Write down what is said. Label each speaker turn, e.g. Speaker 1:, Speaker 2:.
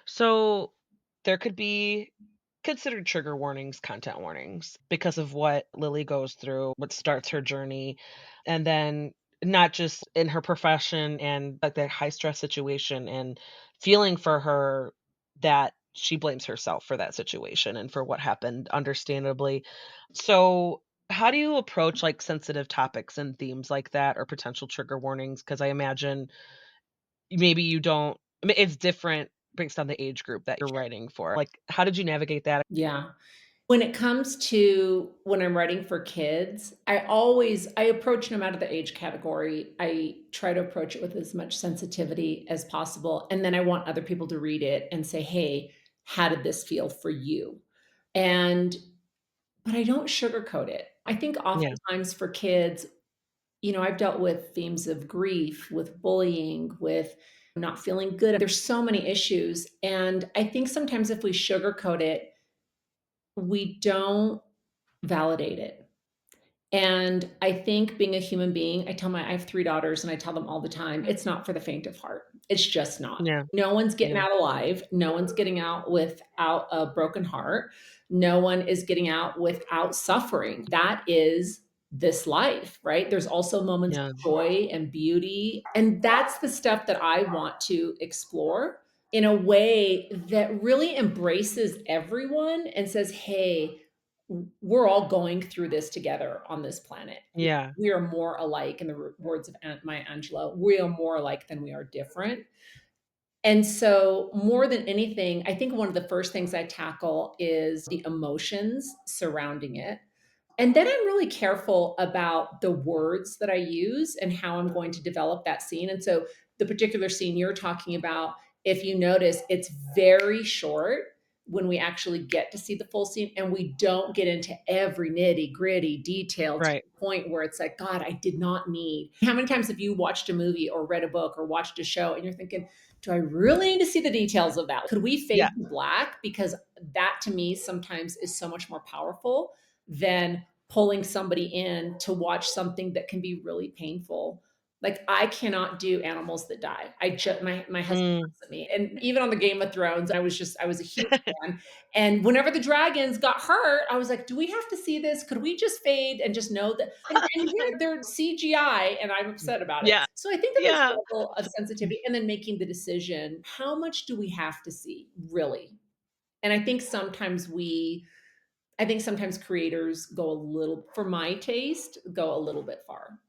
Speaker 1: So there could be considered trigger warnings, content warnings because of what Lily goes through, what starts her journey, and then not just in her profession and like that high stress situation and feeling for her that she blames herself for that situation and for what happened, understandably. So how do you approach like sensitive topics and themes like that or potential trigger warnings? Because I imagine maybe you don't it's different based on the age group that you're writing for. Like, how did you navigate that?
Speaker 2: Yeah. When it comes to when I'm writing for kids, I approach no matter the age category, I try to approach it with as much sensitivity as possible, and then I want other people to read it and say, "Hey, how did this feel for you?" And but I don't sugarcoat it. I think
Speaker 1: Yeah,
Speaker 2: oftentimes for kids, I've dealt with themes of grief, with bullying, with not feeling good. There's so many issues, and I think sometimes if we sugarcoat it, we don't validate it. And I think being a human being, I have 3 daughters and I tell them all the time, it's not for the faint of heart. It's just not.
Speaker 1: yeah,
Speaker 2: No one's getting
Speaker 1: yeah,
Speaker 2: out alive. No one's getting out without a broken heart. No one is getting out without suffering. That is this life, right? There's also moments
Speaker 1: yeah,
Speaker 2: of joy and beauty. And that's the stuff that I want to explore in a way that really embraces everyone and says, hey, we're all going through this together on this planet.
Speaker 1: yeah,
Speaker 2: We are more alike, in the words of Maya Angelou, we are more alike than we are different. And so, more than anything, I think one of the first things I tackle is the emotions surrounding it. And then I'm really careful about the words that I use and how I'm going to develop that scene. And so, the particular scene you're talking about, if you notice, it's very short when we actually get to see the full scene and we don't get into every nitty gritty detail to
Speaker 1: right.
Speaker 2: the point where it's like, God, I did not need. How many times have you watched a movie or read a book or watched a show and you're thinking, do I really need to see the details of that? Could we
Speaker 1: Yeah,
Speaker 2: fade to black? Because that to me sometimes is so much more powerful than pulling somebody in to watch something that can be really painful. Like I cannot do animals that die. I just my husband
Speaker 1: mm,
Speaker 2: looks at me, and even on the Game of Thrones, I was a huge fan. And whenever the dragons got hurt, I was like, "Do we have to see this? Could we just fade and just know that?" And here they're CGI, and I'm upset about it.
Speaker 1: yeah,
Speaker 2: So I think that there's
Speaker 1: yeah,
Speaker 2: a level of sensitivity, and then making the decision: how much do we have to see, really? And I think sometimes creators go a little, for my taste, go a little bit far.